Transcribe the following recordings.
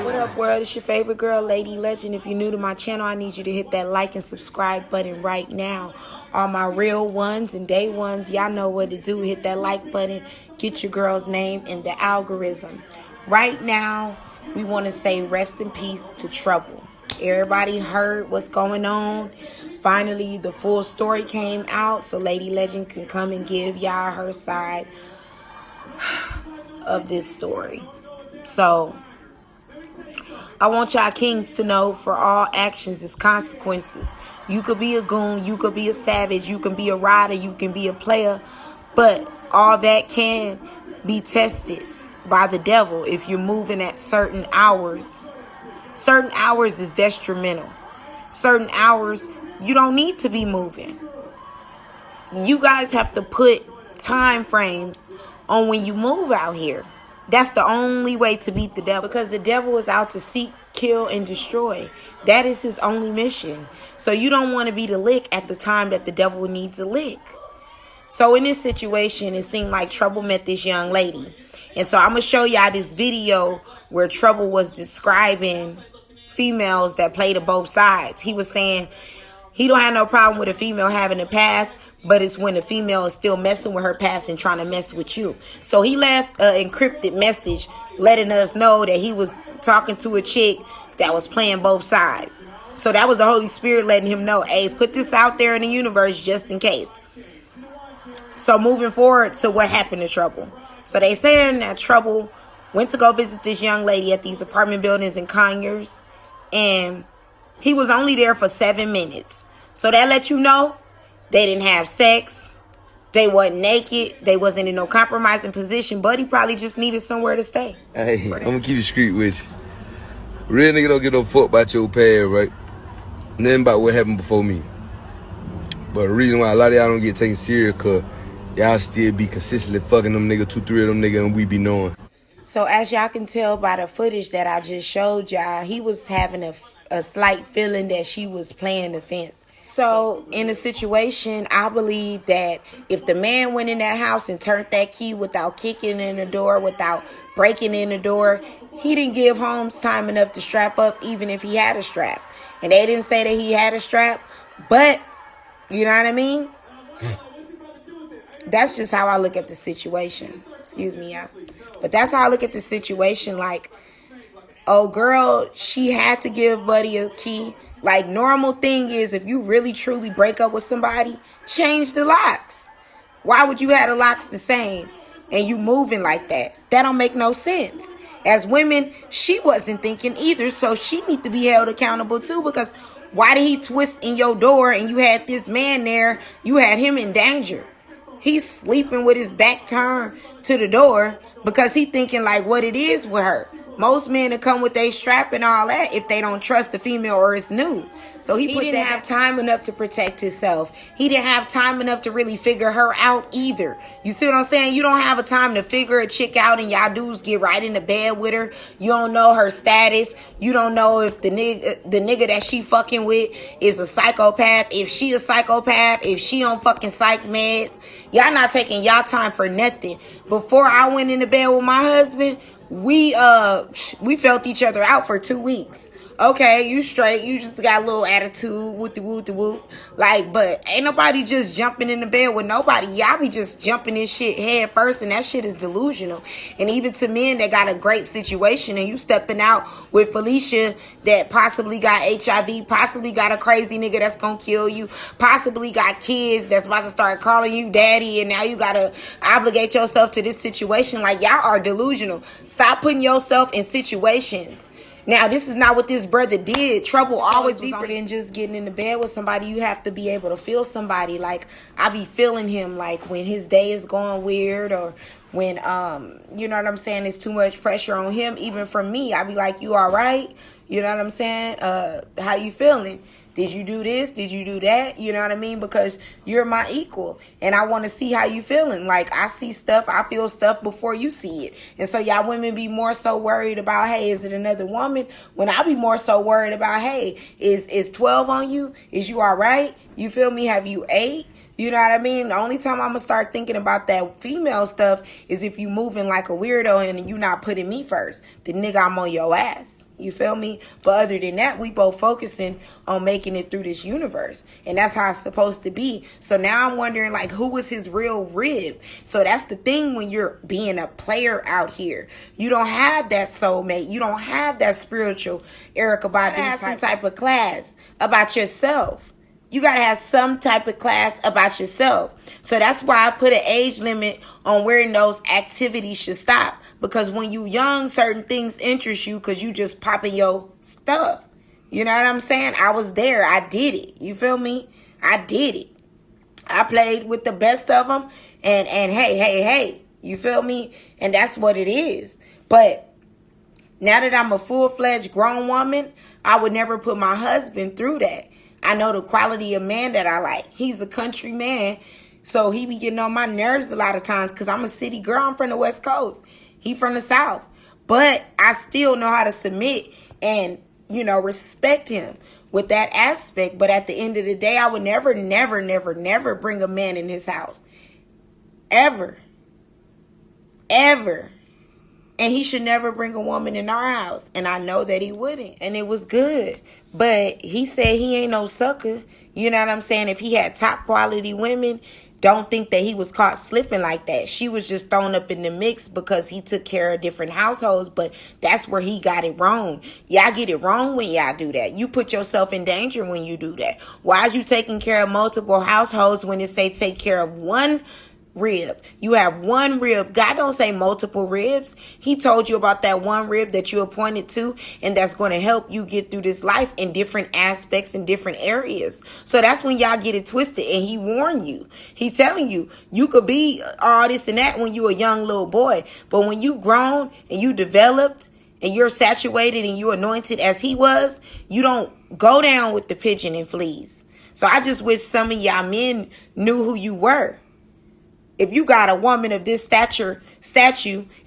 What up, world? It's your favorite girl, Lady Legend. If you're new to my channel, I need you to hit that like and subscribe button right now. All my real ones and day ones, y'all know what to do. Hit that like button. Get your girl's name in the algorithm. Right now, we want to say rest in peace to Trouble. Everybody heard what's going on. Finally, the full story came out, so Lady Legend can come and give y'all her side of this story. So, I want y'all kings to know, for all actions is consequences. You could be a goon, you could be a savage, you can be a rider, you can be a player, but all that can be tested by the devil if you're moving at certain hours. Certain hours is detrimental. Certain hours, you don't need to be moving. You guys have to put time frames on when you move out here. That's the only way to beat the devil, because the devil is out to seek, kill, and destroy. That is his only mission. So you don't want to be the lick at the time that the devil needs a lick. So in this situation, it seemed like Trouble met this young lady. And so I'm going to show y'all this video where Trouble was describing females that play to both sides. He was saying he don't have no problem with a female having a past, but it's when the female is still messing with her past and trying to mess with you. So he left an encrypted message letting us know that he was talking to a chick that was playing both sides. So that was the Holy Spirit letting him know, hey, put this out there in the universe just in case. So moving forward to what happened to Trouble. So they saying that Trouble went to go visit this young lady at these apartment buildings in Conyers, and he was only there for 7 minutes. So that let you know they didn't have sex. They wasn't naked. They wasn't in no compromising position. But he probably just needed somewhere to stay. Hey, I'm gonna keep it street with you. Real nigga don't get no fuck about your past, right? Nothing about what happened before me. But the reason why a lot of y'all don't get taken serious, cause y'all still be consistently fucking them niggas, 2-3 of them niggas, and we be knowing. So as y'all can tell by the footage that I just showed y'all, he was having a slight feeling that she was playing the fence. So in a situation, I believe that if the man went in that house and turned that key without kicking in the door, without breaking in the door, he didn't give Holmes time enough to strap up, even if he had a strap. And they didn't say that he had a strap, but you know what I mean? That's just how I look at the situation. Excuse me, y'all. But that's how I look at the situation. Like, oh, girl, she had to give Buddy a key. Like, normal thing is, if you really truly break up with somebody, change the locks. Why would you have the locks the same and you moving like that? That don't make no sense. As women, she wasn't thinking either, so she need to be held accountable too, because why did he twist in your door and you had this man there, you had him in danger? He's sleeping with his back turned to the door because he thinking like what it is with her. Most men that come with their strap and all that if they don't trust the female or it's new. So he didn't have time enough to protect himself. He didn't have time enough to really figure her out either. You see what I'm saying? You don't have a time to figure a chick out and y'all dudes get right into bed with her. You don't know her status. You don't know if the nigga that she fucking with is a psychopath. If she a psychopath, if she on fucking psych meds. Y'all not taking y'all time for nothing. Before I went into bed with my husband, we felt each other out for 2 weeks. Okay, you straight. You just got a little attitude, whoop-de-whoop-de-whoop. Like, but ain't nobody just jumping in the bed with nobody. Y'all be just jumping this shit head first, and that shit is delusional. And even to men that got a great situation, and you stepping out with Felicia that possibly got HIV, possibly got a crazy nigga that's gonna kill you, possibly got kids that's about to start calling you daddy, and now you gotta obligate yourself to this situation. Like, y'all are delusional. Stop putting yourself in situations. Now, this is not what this brother did. Trouble always deeper than just getting in the bed with somebody. You have to be able to feel somebody. Like, I be feeling him, like, when his day is going weird, or when, you know what I'm saying, there's too much pressure on him. Even from me, I be like, you all right? You know what I'm saying? How you feeling? Did you do this? Did you do that? You know what I mean? Because you're my equal. And I want to see how you feeling. Like, I see stuff, I feel stuff before you see it. And so y'all women be more so worried about, hey, is it another woman? When I be more so worried about, hey, is 12 on you? Is you all right? You feel me? Have you ate? You know what I mean? The only time I'm gonna start thinking about that female stuff is if you moving like a weirdo and you not putting me first. The nigga, I'm on your ass. You feel me? But other than that, we both focusing on making it through this universe. And that's how it's supposed to be. So now I'm wondering, like, who was his real rib? So that's the thing when you're being a player out here. You don't have that soulmate. You don't have that spiritual Erica Badu have some type of class about yourself. You got to have some type of class about yourself. So that's why I put an age limit on where those activities should stop. Because when you young, certain things interest you because you just popping your stuff. You know what I'm saying? I was there. I did it. You feel me? I did it. I played with the best of them. And hey. You feel me? And that's what it is. But now that I'm a full-fledged grown woman, I would never put my husband through that. I know the quality of man that I like. He's a country man, so he be getting on my nerves a lot of times because I'm a city girl. I'm from the West Coast. He from the South. But I still know how to submit and, respect him with that aspect. But at the end of the day, I would never bring a man in his house. Ever. And he should never bring a woman in our house. And I know that he wouldn't. And it was good. But he said he ain't no sucker. You know what I'm saying? If he had top quality women, don't think that he was caught slipping like that. She was just thrown up in the mix because he took care of different households. But that's where he got it wrong. Y'all get it wrong when y'all do that. You put yourself in danger when you do that. Why is you taking care of multiple households when it say take care of one rib? You have one rib. God don't say multiple ribs. He told you about that one rib that you appointed to, and that's going to help you get through this life in different aspects in different areas. So that's when y'all get it twisted, and he warned you. He telling you, you could be all this and that when you a young little boy, but when you grown and you developed and you're saturated and you anointed as he was, you don't go down with the pigeon and fleas. So I just wish some of y'all men knew who you were. If you got a woman of this statue,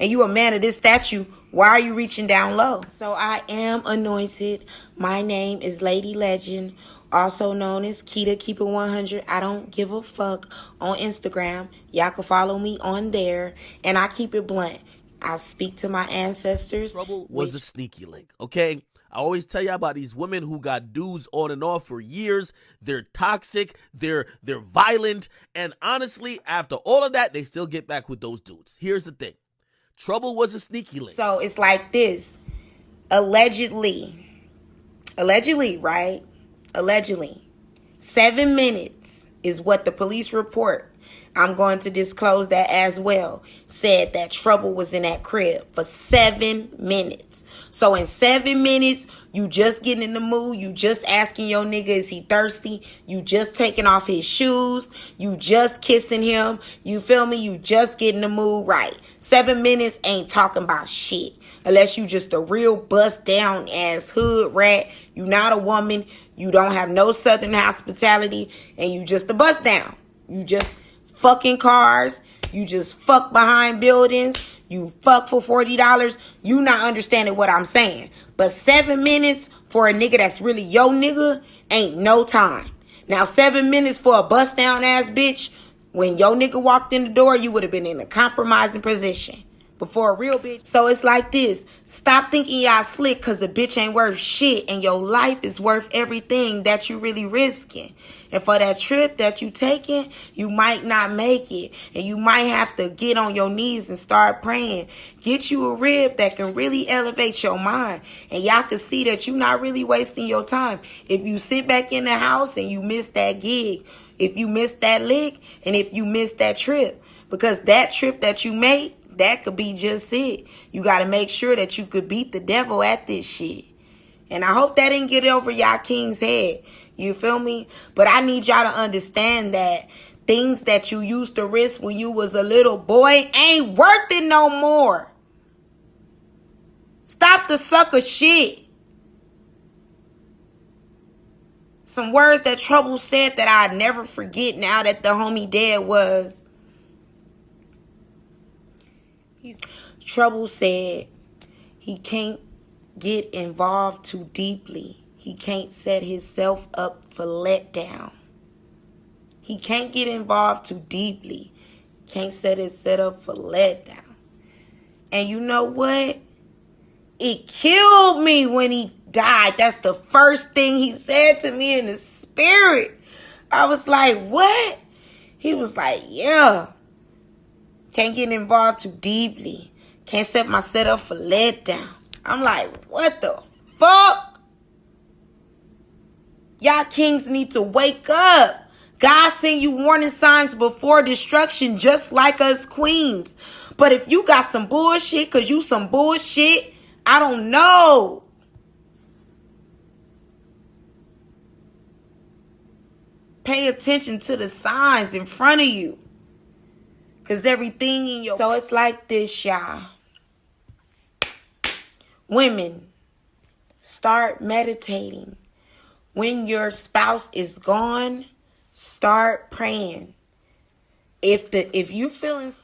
and you a man of this statue, why are you reaching down low? So I am anointed. My name is Lady Legend, also known as Keita Keep It 100. I don't give a fuck on Instagram. Y'all can follow me on there, and I keep it blunt. I speak to my ancestors. Trouble was a sneaky link, okay? I always tell you about these women who got dudes on and off for years. They're toxic, they're violent, and honestly, after all of that, they still get back with those dudes. Here's the thing. Trouble was a sneaky link. So it's like this. Allegedly, right? Allegedly. 7 minutes is what the police report. I'm going to disclose that as well. Said that Trouble was in that crib for 7 minutes. So in 7 minutes, you just getting in the mood. You just asking your nigga, is he thirsty? You just taking off his shoes. You just kissing him. You feel me? You just getting the mood right. 7 minutes ain't talking about shit. Unless you just a real bust down ass hood rat. You not a woman. You don't have no southern hospitality. And you just a bust down. You just fucking cars. You just fuck behind buildings. You fuck for $40. You not understanding what I'm saying. But 7 minutes for a nigga that's really your nigga ain't no time. Now 7 minutes for a bust down ass bitch, when your nigga walked in the door, you would have been in a compromising position. Before a real bitch. So it's like this. Stop thinking y'all slick because the bitch ain't worth shit and your life is worth everything that you really risking. And for that trip that you taking, you might not make it. And you might have to get on your knees and start praying. Get you a rib that can really elevate your mind. And y'all can see that you're not really wasting your time. If you sit back in the house and you miss that gig, if you miss that lick, and if you miss that trip. Because that trip that you made, that could be just it. You got to make sure that you could beat the devil at this shit. And I hope that didn't get over y'all king's head. You feel me? But I need y'all to understand that things that you used to risk when you was a little boy ain't worth it no more. Stop the sucker shit. Some words that Trouble said that I'd never forget now that the homie dead was, Trouble said he can't get involved too deeply. He can't set himself up for letdown. He can't get involved too deeply. Can't set it up for letdown. And you know what? It killed me when he died. That's the first thing he said to me in the spirit. I was like, what? He was like, yeah. Can't get involved too deeply. Can't set my setup for letdown. I'm like, what the fuck? Y'all kings need to wake up. God send you warning signs before destruction, just like us queens. But if you got some bullshit, because you some bullshit, I don't know. Pay attention to the signs in front of you. Because everything in your... So it's like this, y'all. Women, start meditating. When your spouse is gone, start praying. If you feeling...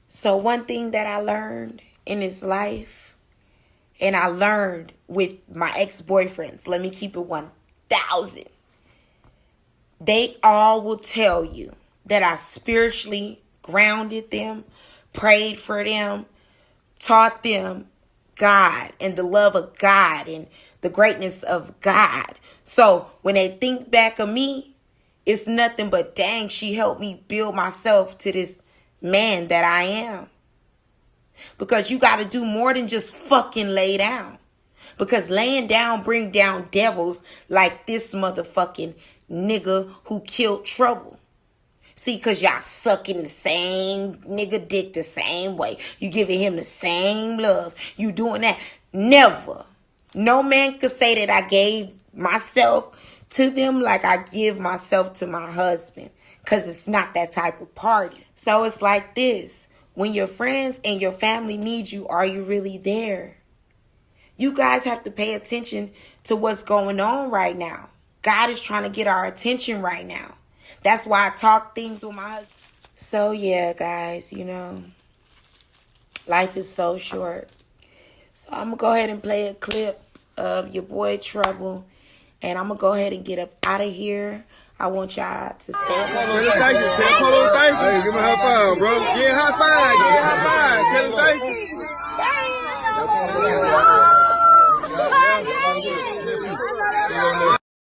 So one thing that I learned in this life, and I learned with my ex-boyfriends, let me keep it 1,000. They all will tell you that I spiritually grounded them, prayed for them, taught them God and the love of God and the greatness of God. So when they think back of me, it's nothing but, dang, she helped me build myself to this man that I am. Because you got to do more than just fucking lay down. Because laying down bring down devils like this motherfucking nigga who killed Trouble. See, because y'all sucking the same nigga dick the same way. You giving him the same love. You doing that. Never. No man could say that I gave myself to them like I give myself to my husband. Because it's not that type of party. So it's like this. When your friends and your family need you, are you really there? You guys have to pay attention to what's going on right now. God is trying to get our attention right now. That's why I talk things with my husband. So yeah, guys, you know, life is so short. So I'm going to go ahead and play a clip of your boy Trouble. And I'm going to go ahead and get up out of here. I want y'all to stay. Thank you. Tell Polo thank you. Hey, give me a high five, bro. Give me a high five. Give me a high five. Tell him thank you.